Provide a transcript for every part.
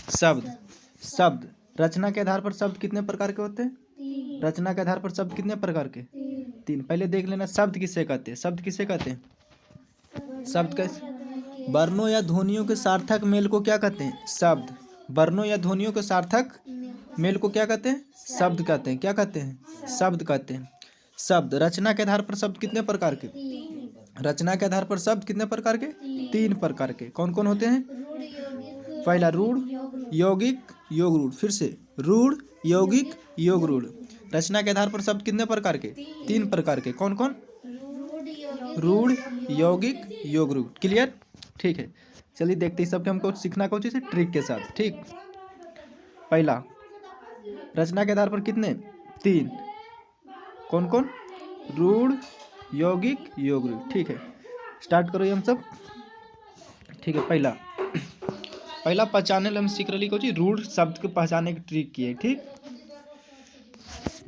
शब्द। शब्द रचना के आधार पर शब्द कितने प्रकार के होते हैं? रचना के आधार पर शब्द कितने प्रकार के? 3। पहले देख लेना शब्द किसे कहते हैं। शब्द किसे कहते हैं? शब्द कैसे? वर्णों या ध्वनियों के सार्थक मेल को क्या कहते हैं? शब्द। वर्णों या ध्वनियों के सार्थक मेल को क्या कहते हैं? शब्द कहते हैं। क्या कहते हैं? शब्द कहते हैं। शब्द रचना के आधार पर शब्द कितने प्रकार के? रचना के आधार पर शब्द कितने प्रकार के? 3 प्रकार के। कौन कौन होते हैं? पहला रूढ़, यौगिक, योग रूढ़। फिर से रूढ़, यौगिक, योग रूढ़। रचना के आधार पर शब्द कितने प्रकार के? 3 प्रकार के। कौन कौन? रूढ़, यौगिक, योग रूढ़। क्लियर? ठीक है, चलिए देखते हैं सबके हमको सीखना कौन चीज़ है ट्रिक के साथ। ठीक, पहला रचना के आधार पर कितने? 3। कौन कौन? रूढ़, यौगिक, योग रूढ़। ठीक है, स्टार्ट करो ये हम सब। ठीक है, पहला पहचाने हम सीख रही कोची रूढ़ शब्द को पहचाने की ट्रिक की है। ठीक,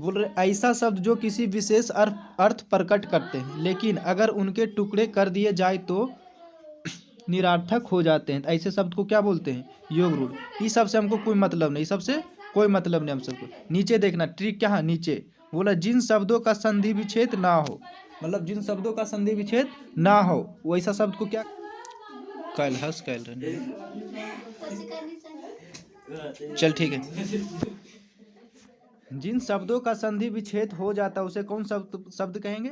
बोल रहे ऐसा शब्द जो किसी विशेष अर्थ प्रकट करते हैं लेकिन अगर उनके टुकड़े कर दिए जाए तो निरर्थक हो जाते हैं, ऐसे शब्द को क्या बोलते हैं? योग रूढ़। इस सबसे हमको कोई मतलब नहीं, सबसे कोई मतलब नहीं हम सबको। नीचे देखना ट्रिक क्या है। नीचे बोला जिन शब्दों का संधि विच्छेद ना हो, मतलब जिन शब्दों का संधि विच्छेद ना हो वैसा शब्द को क्या? कैल रहने चल ठीक है। जिन शब्दों का संधि विच्छेद हो जाता है उसे कौन शब्द कहेंगे?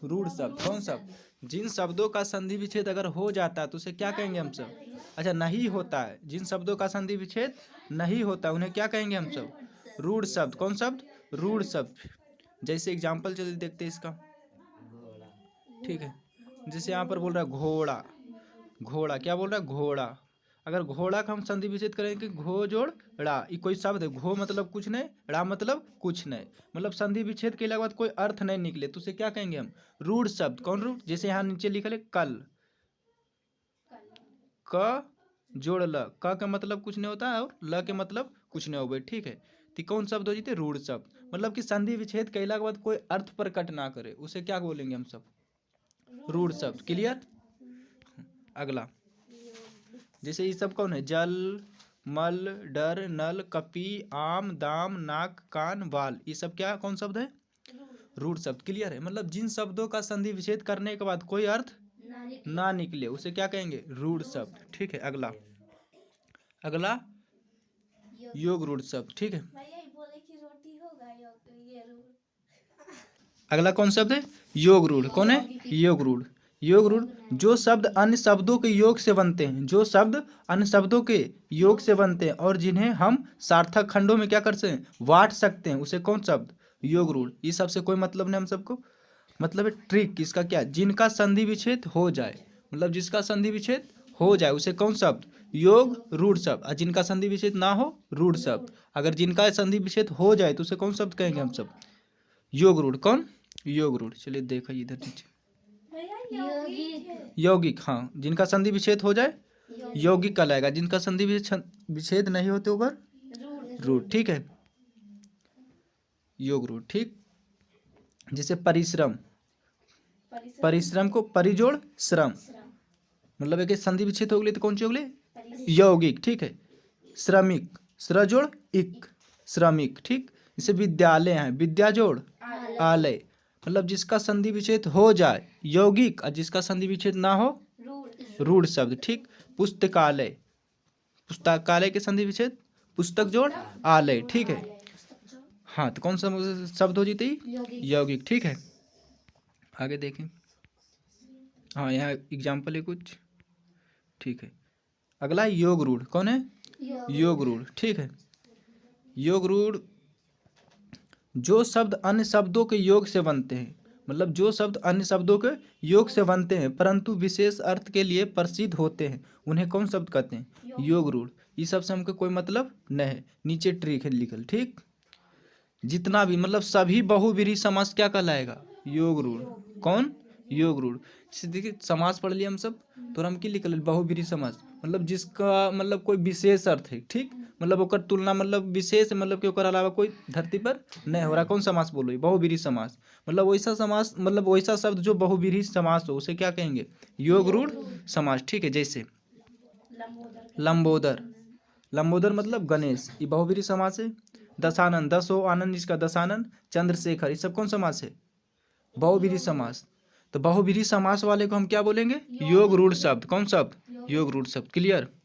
रूढ़ शब्द। कौन शब्द? जिन शब्दों का संधि विच्छेद अगर हो जाता है तो उसे क्या कहेंगे हम सब? अच्छा, नहीं होता है, जिन शब्दों का संधि विच्छेद नहीं होता उन्हें क्या कहेंगे हम सब? रूढ़ शब्द। कौन शब्द? रूढ़ शब्द। जैसे एग्जाम्पल चलिए देखते हैं इसका। ठीक है, जैसे यहाँ पर बोल रहा है घोड़ा। घोड़ा क्या बोल रहा है? घोड़ा। अगर घोड़ा का हम संधि विच्छेद करेंगे घो जोड़ ड़ा, ये कोई शब्द है। घो मतलब कुछ नहीं, ड़ा मतलब कुछ नहीं, मतलब संधि विच्छेद के बाद कोई अर्थ नहीं निकले तो उसे क्या कहेंगे हम? रूढ़ शब्द। कौन रूढ़? जैसे यहाँ नीचे लिखा है कल, क जोड़ ल, क का मतलब कुछ नहीं होता है और ल के मतलब कुछ नहीं होगा। ठीक है, तो कौन शब्द हो जाते? रूढ़ शब्द। मतलब कि संधि विच्छेद कैला के बाद कोई अर्थ प्रकट ना करे उसे क्या बोलेंगे हम सब? रूढ़ शब्द। क्लियर? अगला जैसे ये सब कौन है? जल, मल, डर, नल, कपी, आम, दाम, नाक, कान, वाल, ये सब क्या कौन शब्द है? रूढ़ शब्द। क्लियर है? मतलब जिन शब्दों का संधि विच्छेद करने के बाद कोई अर्थ ना निकले उसे क्या कहेंगे? रूढ़ शब्द। ठीक है, अगला योग रूढ़ शब्द। ठीक है, अगला कौन शब्द है? योग रूढ़। कौन है? योग रूढ़। योग रूढ़ जो शब्द अन्य शब्दों के योग से बनते हैं, जो शब्द अन्य शब्दों के योग से बनते हैं और जिन्हें हम सार्थक खंडों में क्या कर सकते हैं? बांट सकते हैं, उसे कौन शब्द? योग रूढ़। इस सबसे कोई मतलब नहीं हम सबको। मतलब है ट्रिक इसका क्या? जिनका संधि विच्छेद हो जाए, मतलब जिसका संधि विच्छेद हो जाए उसे कौन शब्द? योग रूढ़ शब्द। और जिनका संधि विच्छेद ना हो रूढ़ शब्द। अगर जिनका संधि विच्छेद हो जाए तो उसे कौन शब्द कहेंगे हम सब? योग रूढ़। कौन? योग रूढ़। चलिए देखो इधर नीचे यौगिक। हाँ, जिनका संधि विच्छेद हो जाए यौगिक कहलाएगा, जिनका संधि विच्छेद नहीं होते ऊपर रूढ़। ठीक है, योग रूढ़। ठीक, जैसे परिश्रम, परिश्रम को परिजोड़ श्रम, मतलब एक संधि विच्छेद हो गए तो कौन सी हो गई? यौगिक। ठीक है, श्रमिक, श्रजोड़ इक, श्रमिक। ठीक, जैसे विद्यालय है, विद्या जोड़ आलय, मतलब जिसका संधि विच्छेद हो जाए यौगिक और जिसका संधि विच्छेद ना हो रूढ़ शब्द। ठीक, पुस्तकालय, पुस्तकालय के संधि विच्छेद पुस्तक जोड़ आलय। ठीक है, हाँ, तो कौन सा शब्द हो जाती? यौगिक। ठीक है, आगे देखें। हाँ, यहाँ एग्जाम्पल है कुछ। ठीक है, अगला योग रूढ़। कौन है? योग रूढ़। ठीक है, योग रूढ़ जो शब्द अन्य शब्दों के योग से बनते हैं, मतलब जो शब्द अन्य शब्दों के योग से बनते हैं परंतु विशेष अर्थ के लिए प्रसिद्ध होते हैं उन्हें कौन शब्द कहते हैं? योग रूढ़। ये सबसे हमको कोई मतलब नहीं है। नीचे ट्रिक है लिखल। ठीक, जितना भी मतलब सभी बहुव्रीहि समास क्या कहलाएगा? योग रूढ़। कौन? योग रूढ़। देखिए समास पढ़ लिया हम सब, तो हम की लिखल बहुव्रीहि समास, मतलब जिसका मतलब कोई विशेष अर्थ है। ठीक, मतलब ओकर तुलना मतलब विशेष मतलब कि ओकर अलावा कोई धरती पर नहीं हो रहा। कौन समास बोलो? बहुव्रीहि समास। मतलब वैसा समास, मतलब वैसा शब्द जो बहुव्रीहि समास हो उसे क्या कहेंगे? योग रूढ़ समास। ठीक है, जैसे लंबोदर। लंबोदर मतलब गणेश, ये बहुब्रीहि समास है। दशानन, दस हो आनंद इसका दशानन। चंद्रशेखर, ये सब कौन समास है? बहुब्रीहि समास। तो बहुब्रीहि समास वाले को हम क्या बोलेंगे? योग रूढ़ शब्द। कौन शब्द? योग रूढ़ शब्द। क्लियर?